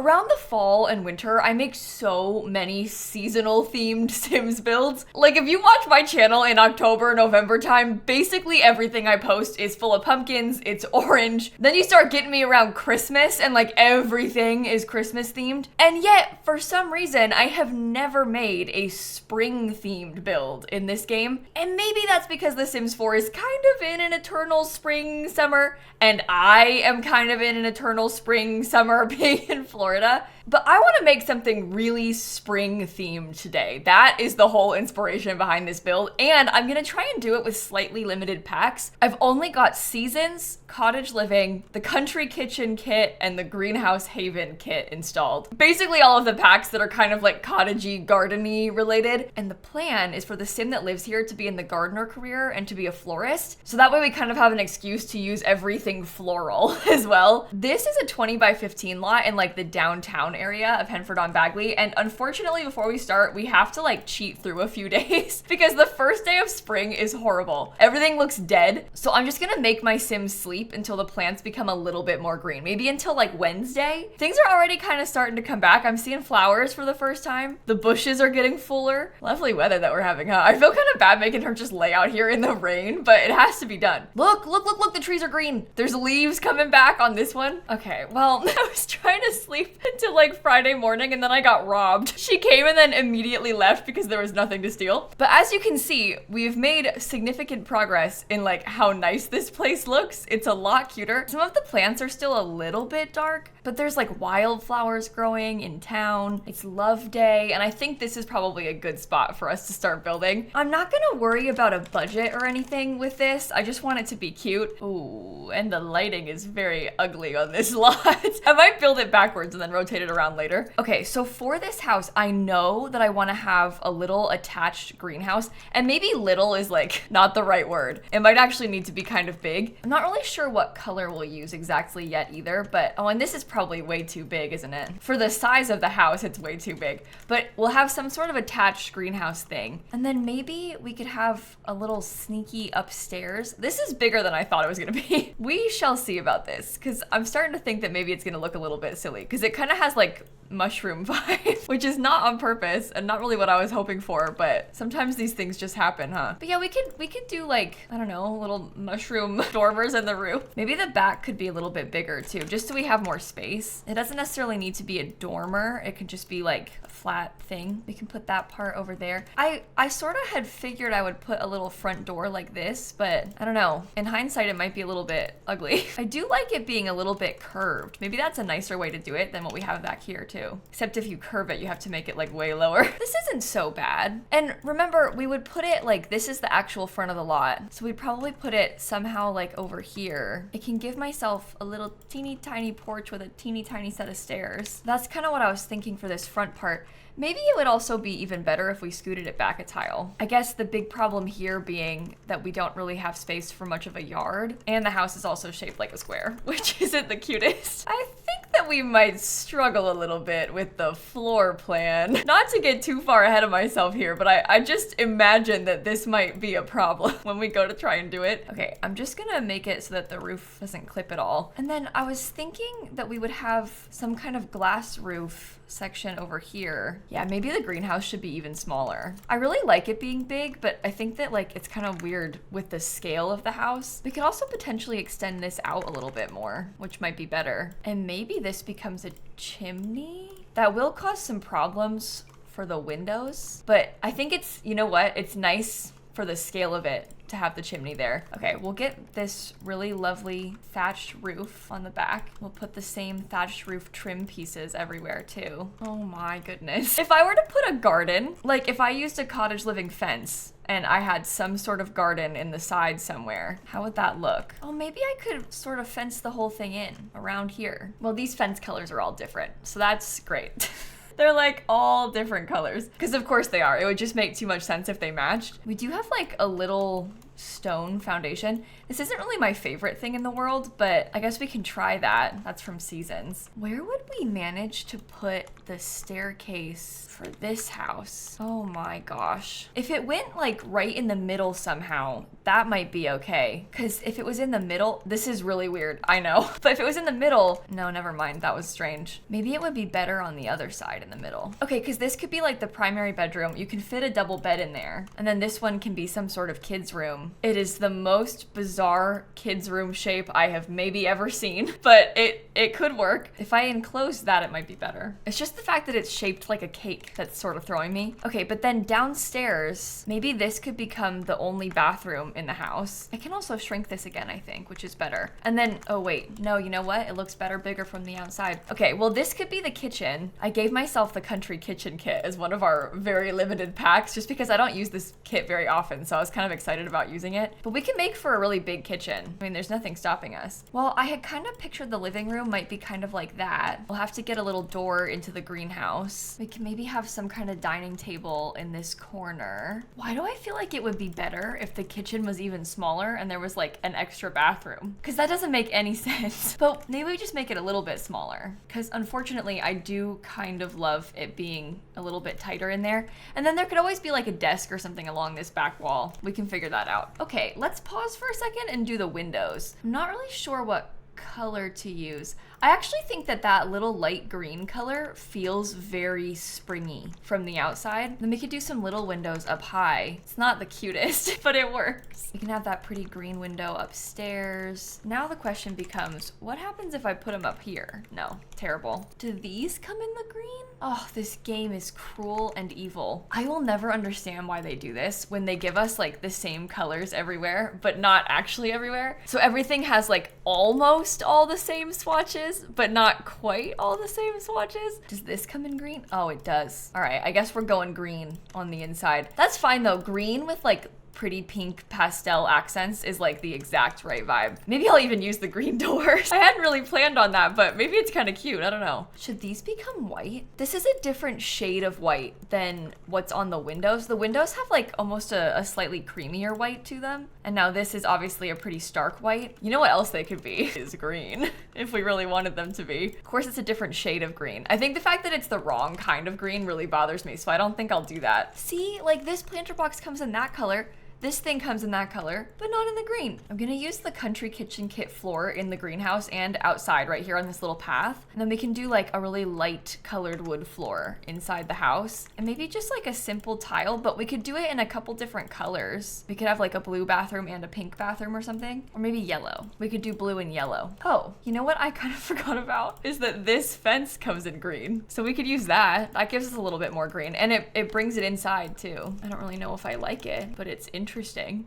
Around the fall and winter, I make so many seasonal themed Sims builds. Like if you watch my channel in October, November time, basically everything I post is full of pumpkins, it's orange. Then you start getting me around Christmas and like everything is Christmas themed. And yet, for some reason, I have never made a spring themed build in this game. And maybe that's because The Sims 4 is kind of in an eternal spring, summer, and I am kind of in an eternal spring, summer being in Florida. But I want to make something really spring themed today. That is the whole inspiration behind this build. And I'm going to try and do it with slightly limited packs. I've only got Seasons, Cottage Living, the Country Kitchen kit, and the Greenhouse Haven kit installed. Basically all of the packs that are kind of like cottagey, gardeny related. And the plan is for the Sim that lives here to be in the gardener career and to be a florist. So that way we kind of have an excuse to use everything floral as well. This is a 20 by 15 lot in like the downtown area of Henford-on-Bagley, and unfortunately before we start we have to like cheat through a few days because the first day of spring is horrible. Everything looks dead, so I'm just gonna make my Sims sleep until the plants become a little bit more green, maybe until like Wednesday. Things are already kind of starting to come back. I'm seeing flowers for the first time. The bushes are getting fuller. Lovely weather that we're having, huh? I feel kind of bad making her just lay out here in the rain, but it has to be done. Look, the trees are green. There's leaves coming back on this one. Okay, well, I was trying to sleep until like Friday morning and then I got robbed. She came and then immediately left because there was nothing to steal. But as you can see, we've made significant progress in like how nice this place looks. It's a lot cuter. Some of the plants are still a little bit dark, but there's like wildflowers growing in town. It's Love Day, and I think this is probably a good spot for us to start building. I'm not gonna worry about a budget or anything with this. I just want it to be cute. Ooh, and the lighting is very ugly on this lot. I might build it backwards and then rotate it around later. Okay, so for this house, I know that I want to have a little attached greenhouse, and maybe little is like not the right word. It might actually need to be kind of big. I'm not really sure what color we'll use exactly yet either, but oh, and this is probably way too big, isn't it? For the size of the house, it's way too big, but we'll have some sort of attached greenhouse thing. And then maybe we could have a little sneaky upstairs. This is bigger than I thought it was gonna be. We shall see about this, because I'm starting to think that maybe it's gonna look a little bit silly, because it kind of has like mushroom vibe, which is not on purpose and not really what I was hoping for, but sometimes these things just happen, huh? But yeah, we could do like, I don't know, little mushroom dormers in the roof. Maybe the back could be a little bit bigger too, just so we have more space. It doesn't necessarily need to be a dormer. It could just be like a flat thing. We can put that part over there. I sort of had figured I would put a little front door like this, but I don't know. In hindsight, it might be a little bit ugly. I do like it being a little bit curved. Maybe that's a nicer way to do it than what we have back here too. Except if you curve it, you have to make it like way lower. This isn't so bad. And remember, we would put it like, this is the actual front of the lot. So we'd probably put it somehow like over here. I can give myself a little teeny tiny porch with a teeny tiny set of stairs. That's kind of what I was thinking for this front part. Maybe it would also be even better if we scooted it back a tile. I guess the big problem here being that we don't really have space for much of a yard, and the house is also shaped like a square, which isn't the cutest. I think that we might struggle a little bit with the floor plan. Not to get too far ahead of myself here, but I just imagine that this might be a problem when we go to try and do it. Okay, I'm just gonna make it so that the roof doesn't clip at all. And then I was thinking that we would have some kind of glass roof section over here. Yeah, maybe the greenhouse should be even smaller. I really like it being big, but I think that like it's kind of weird with the scale of the house. We could also potentially extend this out a little bit more, which might be better. And maybe this becomes a chimney? That will cause some problems for the windows, but I think it's, you know what? It's nice for the scale of it to have the chimney there. Okay, we'll get this really lovely thatched roof on the back. We'll put the same thatched roof trim pieces everywhere too. Oh my goodness. If I were to put a garden, like if I used a cottage living fence and I had some sort of garden in the side somewhere, how would that look? Oh, maybe I could sort of fence the whole thing in around here. Well, these fence colors are all different, so that's great. They're like all different colors, because of course they are. It would just make too much sense if they matched. We do have like a little stone foundation. This isn't really my favorite thing in the world, but I guess we can try that. That's from Seasons. Where would we manage to put the staircase for this house? Oh my gosh. If it went like right in the middle somehow, that might be okay. Because if it was in the middle, this is really weird, I know. But if it was in the middle, no, never mind, that was strange. Maybe it would be better on the other side in the middle. Okay, because this could be like the primary bedroom. You can fit a double bed in there. And then this one can be some sort of kid's room. It is the most bizarre kid's room shape I have maybe ever seen, but it could work. If I enclose that, it might be better. It's just the fact that it's shaped like a cake that's sort of throwing me. Okay, but then downstairs, maybe this could become the only bathroom in the house. I can also shrink this again, I think, which is better. And then, oh wait, no, you know what? It looks better bigger from the outside. Okay, well this could be the kitchen. I gave myself the country kitchen kit as one of our very limited packs just because I don't use this kit very often, so I was kind of excited about using it. But we can make for a really big kitchen. I mean, there's nothing stopping us. Well, I had kind of pictured the living room might be kind of like that. We'll have to get a little door into the greenhouse. We can maybe have some kind of dining table in this corner. Why do I feel like it would be better if the kitchen was even smaller and there was like an extra bathroom? Because that doesn't make any sense. But maybe we just make it a little bit smaller. Because unfortunately, I do kind of love it being a little bit tighter in there. And then there could always be like a desk or something along this back wall. We can figure that out. Okay, let's pause for a second and do the windows. I'm not really sure what color to use. I actually think that that little light green color feels very springy from the outside. Then we could do some little windows up high. It's not the cutest, but it works. We can have that pretty green window upstairs. Now the question becomes, what happens if I put them up here? No, terrible. Do these come in the green? Oh, this game is cruel and evil. I will never understand why they do this when they give us like the same colors everywhere, but not actually everywhere. So everything has like almost all the same swatches, but not quite all the same swatches. Does this come in green? Oh, it does. All right, I guess we're going green on the inside. That's fine though. Green with like pretty pink pastel accents is like the exact right vibe. Maybe I'll even use the green doors. I hadn't really planned on that, but maybe it's kind of cute. I don't know. Should these become white? This is a different shade of white than what's on the windows. The windows have like almost a slightly creamier white to them. And now this is obviously a pretty stark white. You know what else they could be? Is green, if we really wanted them to be. Of course, it's a different shade of green. I think the fact that it's the wrong kind of green really bothers me, so I don't think I'll do that. See, like this planter box comes in that color. This thing comes in that color, but not in the green. I'm gonna use the country kitchen kit floor in the greenhouse and outside right here on this little path. And then we can do like a really light colored wood floor inside the house. And maybe just like a simple tile, but we could do it in a couple different colors. We could have like a blue bathroom and a pink bathroom or something, or maybe yellow. We could do blue and yellow. Oh, you know what I kind of forgot about is that this fence comes in green. So we could use that. That gives us a little bit more green and it brings it inside too. I don't really know if I like it, but it's interesting.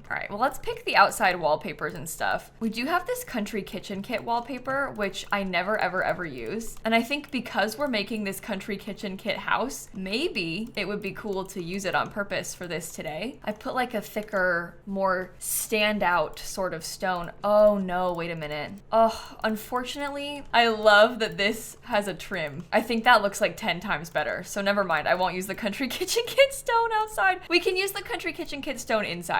All right, well, let's pick the outside wallpapers and stuff. We do have this country kitchen kit wallpaper, which I never, ever use. And I think because we're making this country kitchen kit house, maybe it would be cool to use it on purpose for this today. I put like a thicker, more standout sort of stone. Oh no, wait a minute. Oh, unfortunately, I love that this has a trim. I think that looks like 10 times better. So never mind, I won't use the country kitchen kit stone outside. We can use the country kitchen kit stone inside.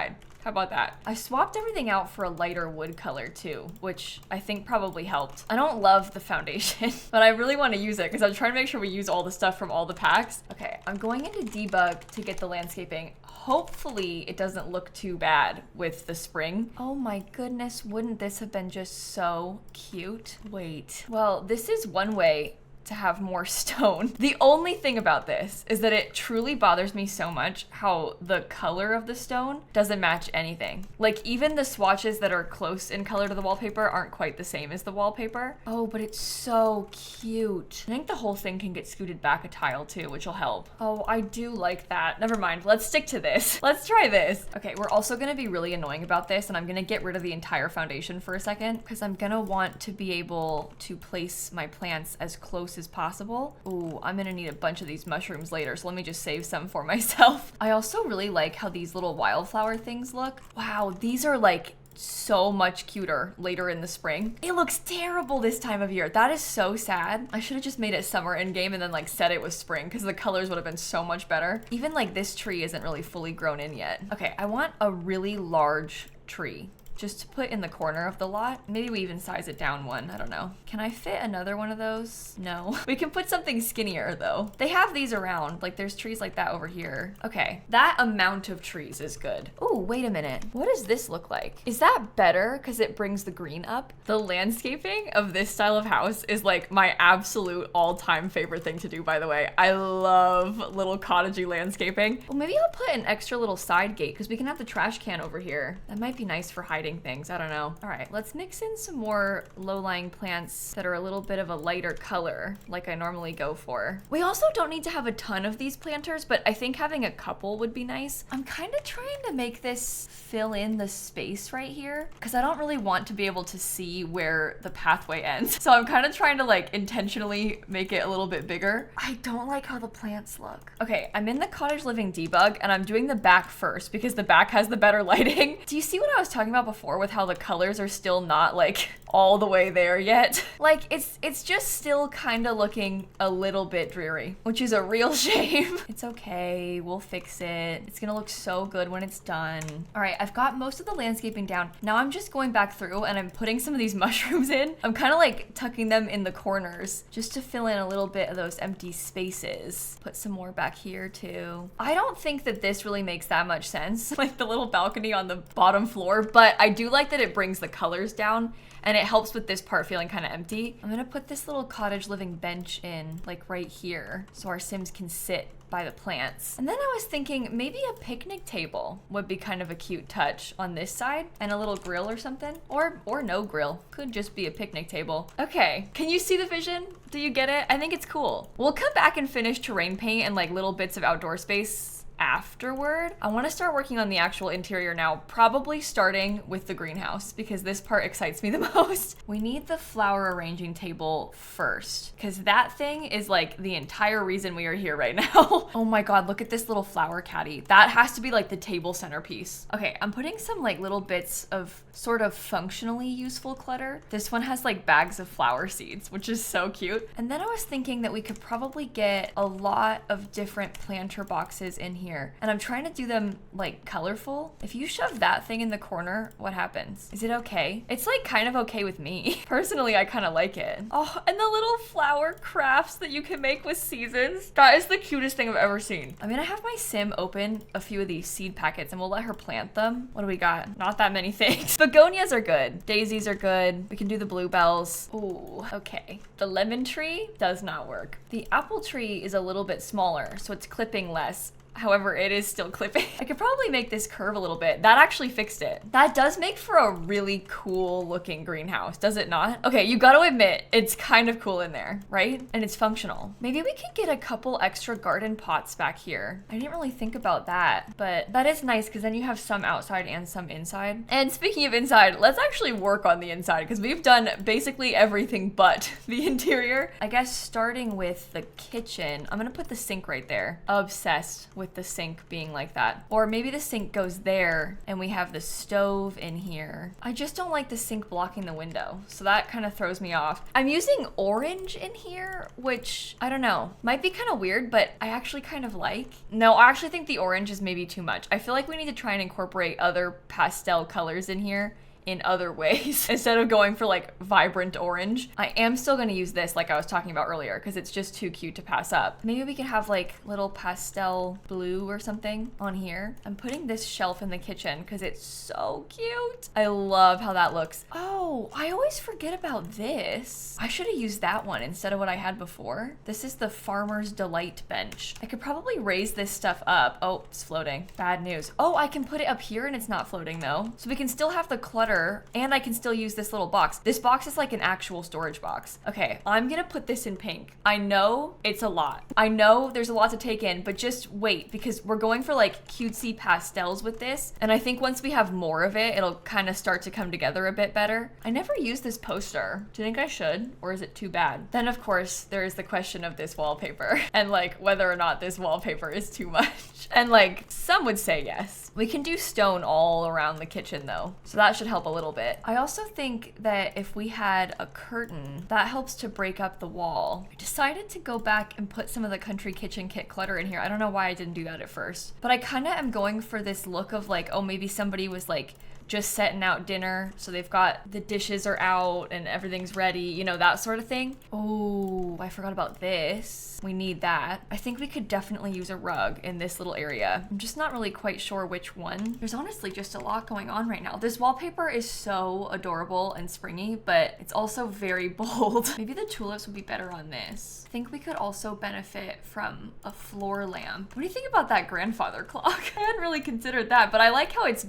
How about that? I swapped everything out for a lighter wood color too, which I think probably helped. I don't love the foundation, but I really want to use it because I'm trying to make sure we use all the stuff from all the packs. Okay, I'm going into debug to get the landscaping. Hopefully it doesn't look too bad with the spring. Oh my goodness, wouldn't this have been just so cute? Wait, well, this is one way to have more stone. The only thing about this is that it truly bothers me so much how the color of the stone doesn't match anything. Like even the swatches that are close in color to the wallpaper aren't quite the same as the wallpaper. Oh, but it's so cute. I think the whole thing can get scooted back a tile too, which will help. Oh, I do like that. Never mind, let's stick to this. Let's try this. Okay, we're also gonna be really annoying about this and I'm gonna get rid of the entire foundation for a second because I'm gonna want to be able to place my plants as close as possible. Ooh, I'm gonna need a bunch of these mushrooms later, so let me just save some for myself. I also really like how these little wildflower things look. Wow, these are like so much cuter later in the spring. It looks terrible this time of year. That is so sad. I should have just made it summer in game and then like said it was spring because the colors would have been so much better. Even like this tree isn't really fully grown in yet. Okay, I want a really large tree, just to put in the corner of the lot. Maybe we even size it down one, I don't know. Can I fit another one of those? No. We can put something skinnier though. They have these around, like there's trees like that over here. Okay, that amount of trees is good. Oh, wait a minute. What does this look like? Is that better because it brings the green up? The landscaping of this style of house is like my absolute all-time favorite thing to do, by the way. I love little cottagey landscaping. Well, maybe I'll put an extra little side gate because we can have the trash can over here. That might be nice for hiding things, I don't know. All right, let's mix in some more low-lying plants that are a little bit of a lighter color, like I normally go for. We also don't need to have a ton of these planters, but I think having a couple would be nice. I'm kind of trying to make this fill in the space right here because I don't really want to be able to see where the pathway ends. So I'm kind of trying to like intentionally make it a little bit bigger. I don't like how the plants look. Okay, I'm in the cottage living debug and I'm doing the back first because the back has the better lighting. Do you see what I was talking about before with how the colors are still not like all the way there yet? Like it's just still kind of looking a little bit dreary, which is a real shame. It's okay, we'll fix it. It's gonna look so good when it's done. All right, I've got most of the landscaping down. Now I'm just going back through and I'm putting some of these mushrooms in. I'm kind of like tucking them in the corners just to fill in a little bit of those empty spaces. Put some more back here too. I don't think that this really makes that much sense, like the little balcony on the bottom floor, but I do like that it brings the colors down and it helps with this part feeling kind of empty. I'm gonna put this little cottage living bench in like right here so our Sims can sit by the plants. And then I was thinking maybe a picnic table would be kind of a cute touch on this side and a little grill or something, or no grill. Could just be a picnic table. Okay, can you see the vision? Do you get it? I think it's cool. We'll come back and finish terrain paint and like little bits of outdoor space afterward. I want to start working on the actual interior now, probably starting with the greenhouse because this part excites me the most. We need the flower arranging table first because that thing is like the entire reason we are here right now. Oh my god, look at this little flower caddy. That has to be like the table centerpiece. Okay, I'm putting some like little bits of sort of functionally useful clutter. This one has like bags of flower seeds, which is so cute. And then I was thinking that we could probably get a lot of different planter boxes in here. And I'm trying to do them like colorful. If you shove that thing in the corner, what happens? Is it okay? It's like kind of okay with me. Personally, I kind of like it. Oh, and the little flower crafts that you can make with seasons. That is the cutest thing I've ever seen. I'm gonna have my Sim open a few of these seed packets and we'll let her plant them. What do we got? Not that many things. Begonias are good. Daisies are good. We can do the bluebells. Ooh, okay. The lemon tree does not work. The apple tree is a little bit smaller, so it's clipping less. However, it is still clipping. I could probably make this curve a little bit. That actually fixed it. That does make for a really cool looking greenhouse, does it not? Okay, you gotta admit, it's kind of cool in there, right? And it's functional. Maybe we could get a couple extra garden pots back here. I didn't really think about that, but that is nice because then you have some outside and some inside. And speaking of inside, let's actually work on the inside because we've done basically everything but the interior. I guess starting with the kitchen, I'm gonna put the sink right there. Obsessed with the sink being like that. Or maybe the sink goes there and we have the stove in here. I just don't like the sink blocking the window, so that kind of throws me off. I'm using orange in here, which I don't know, might be kind of weird, but I actually kind of like. No, I actually think the orange is maybe too much. I feel like we need to try and incorporate other pastel colors in here in other ways instead of going for like vibrant orange. I am still going to use this like I was talking about earlier because it's just too cute to pass up. Maybe we could have like little pastel blue or something on here. I'm putting this shelf in the kitchen because it's so cute. I love how that looks. Oh, I always forget about this. I should have used that one instead of what I had before. This is the Farmer's Delight bench. I could probably raise this stuff up. Oh, it's floating. Bad news. Oh, I can put it up here and it's not floating though. So we can still have the clutter and I can still use this little box. This box is like an actual storage box. Okay, I'm gonna put this in pink. I know it's a lot. I know there's a lot to take in, but just wait because we're going for like cutesy pastels with this. And I think once we have more of it, it'll kind of start to come together a bit better. I never used this poster. Do you think I should? Or is it too bad? Then of course, there is the question of this wallpaper and like whether or not this wallpaper is too much. And like some would say yes. We can do stone all around the kitchen though. So that should help a little bit. I also think that if we had a curtain, that helps to break up the wall. I decided to go back and put some of the country kitchen kit clutter in here. I don't know why I didn't do that at first, but I kind of am going for this look of like, oh, maybe somebody was like just setting out dinner. So they've got the dishes are out and everything's ready, you know, that sort of thing. Oh, I forgot about this. We need that. I think we could definitely use a rug in this little area. I'm just not really quite sure which one. There's honestly just a lot going on right now. This wallpaper is so adorable and springy, but it's also very bold. Maybe the tulips would be better on this. I think we could also benefit from a floor lamp. What do you think about that grandfather clock? I hadn't really considered that, but I like how it's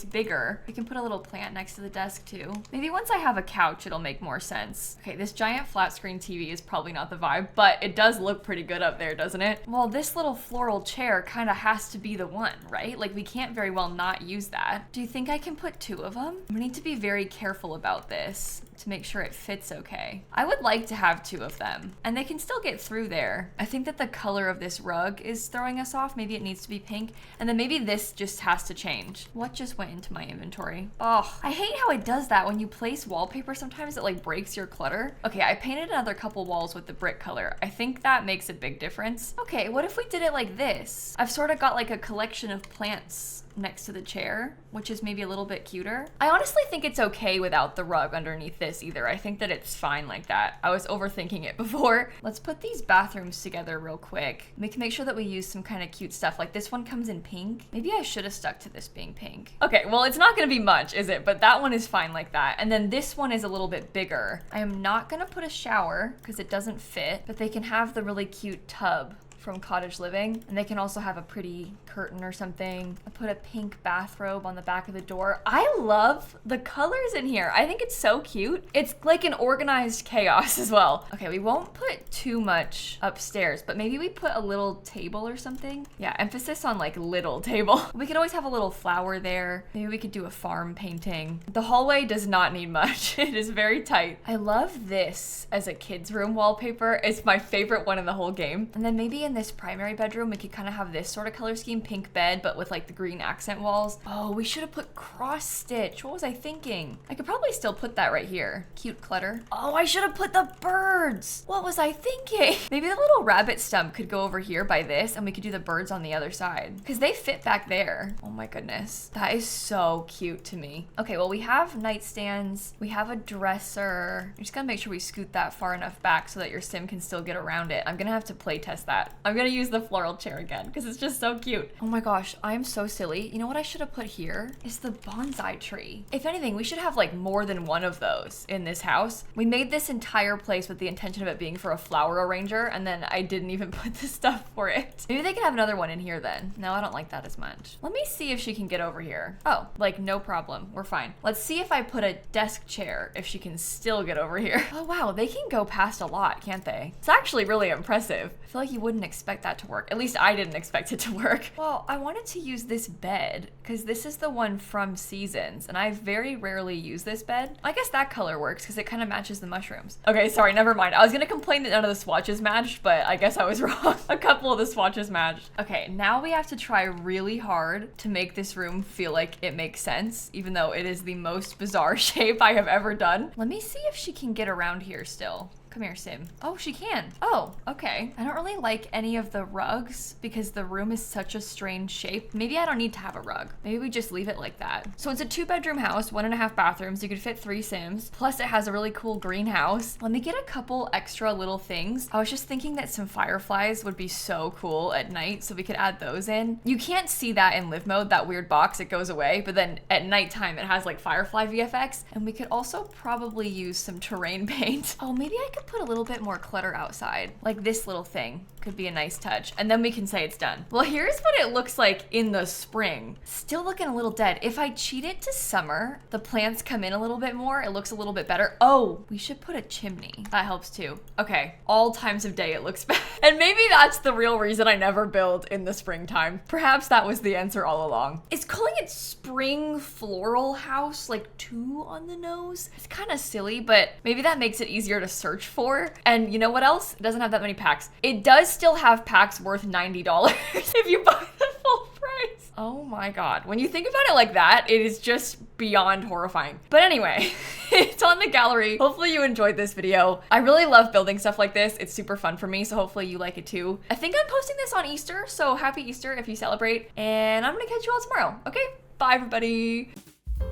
bigger. We can put a little plant next to the desk too. Maybe once I have a couch, it'll make more sense. Okay, this giant flat screen TV is probably not the vibe, but it does look pretty good up there, doesn't it? Well, this little floral chair kind of has to be the one, right? Like we can't very well not use that. Do you think I can put 2 of them? We need to be very careful about this to make sure it fits okay. I would like to have 2 of them, and they can still get through there. I think that the color of this rug is throwing us off. Maybe it needs to be pink, and then maybe this just has to change. What just went into my inventory? Oh, I hate how it does that when you place wallpaper. Sometimes it like breaks your clutter. Okay, I painted another couple walls with the brick color. I think that makes a big difference. Okay, what if we did it like this? I've sort of got like a collection of plants next to the chair, which is maybe a little bit cuter. I honestly think it's okay without the rug underneath this either. I think that it's fine like that. I was overthinking it before. Let's put these bathrooms together real quick. We can make sure that we use some kind of cute stuff. Like this one comes in pink. Maybe I should have stuck to this being pink. Okay, well, it's not gonna be much, is it? But that one is fine like that. And then this one is a little bit bigger. I am not gonna put a shower because it doesn't fit, but they can have the really cute tub from Cottage Living, and they can also have a pretty curtain or something. I put a pink bathrobe on the back of the door. I love the colors in here. I think it's so cute. It's like an organized chaos as well. Okay, we won't put too much upstairs, but maybe we put a little table or something. Yeah, emphasis on like little table. We could always have a little flower there. Maybe we could do a farm painting. The hallway does not need much. It is very tight. I love this as a kid's room wallpaper. It's my favorite one in the whole game. And then maybe in this primary bedroom, we could kind of have this sort of color scheme, pink bed, but with like the green accent walls. Oh, we should have put cross stitch. What was I thinking? I could probably still put that right here. Cute clutter. Oh, I should have put the birds. What was I thinking? Maybe the little rabbit stump could go over here by this, and we could do the birds on the other side because they fit back there. Oh my goodness. That is so cute to me. Okay, well, we have nightstands. We have a dresser. I'm just gonna make sure we scoot that far enough back so that your sim can still get around it. I'm gonna have to play test that. I'm gonna use the floral chair again because it's just so cute. Oh my gosh, I am so silly. You know what I should have put here is the bonsai tree. If anything, we should have like more than one of those in this house. We made this entire place with the intention of it being for a flower arranger, and then I didn't even put the stuff for it. Maybe they can have another one in here then. No, I don't like that as much. Let me see if she can get over here. Oh, like no problem. We're fine. Let's see if I put a desk chair, if she can still get over here. Oh wow, they can go past a lot, can't they? It's actually really impressive. I feel like you wouldn't expect that to work. At least I didn't expect it to work. Well, I wanted to use this bed because this is the one from Seasons, and I very rarely use this bed. I guess that color works because it kind of matches the mushrooms. Okay, sorry, never mind. I was gonna complain that none of the swatches matched, but I guess I was wrong. A couple of the swatches matched. Okay, now we have to try really hard to make this room feel like it makes sense, even though it is the most bizarre shape I have ever done. Let me see if she can get around here still. Come here, Sim. Oh, she can. Oh, okay. I don't really like any of the rugs because the room is such a strange shape. Maybe I don't need to have a rug. Maybe we just leave it like that. So it's a 2-bedroom house, 1.5 bathrooms. You could fit 3 Sims. Plus it has a really cool greenhouse. Let me get a couple extra little things. I was just thinking that some fireflies would be so cool at night, so we could add those in. You can't see that in live mode, that weird box, it goes away, but then at nighttime it has like firefly VFX. And we could also probably use some terrain paint. Oh, maybe I could put a little bit more clutter outside. Like this little thing could be a nice touch, and then we can say it's done. Well, here's what it looks like in the spring. Still looking a little dead. If I cheat it to summer, the plants come in a little bit more, it looks a little bit better. Oh, we should put a chimney. That helps too. Okay, all times of day it looks bad. And maybe that's the real reason I never build in the springtime. Perhaps that was the answer all along. Is calling it spring floral house like too on the nose? It's kind of silly, but maybe that makes it easier to search for. And you know what else? It doesn't have that many packs. It does still have packs worth $90 if you buy the full price. Oh my god. When you think about it like that, it is just beyond horrifying. But anyway, it's on the gallery. Hopefully you enjoyed this video. I really love building stuff like this. It's super fun for me, so hopefully you like it too. I think I'm posting this on Easter, so happy Easter if you celebrate. And I'm gonna catch you all tomorrow. Okay, bye everybody.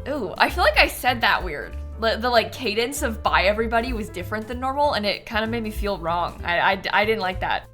Ooh, I feel like I said that weird. The like cadence of bye everybody was different than normal, and it kind of made me feel wrong. I didn't like that.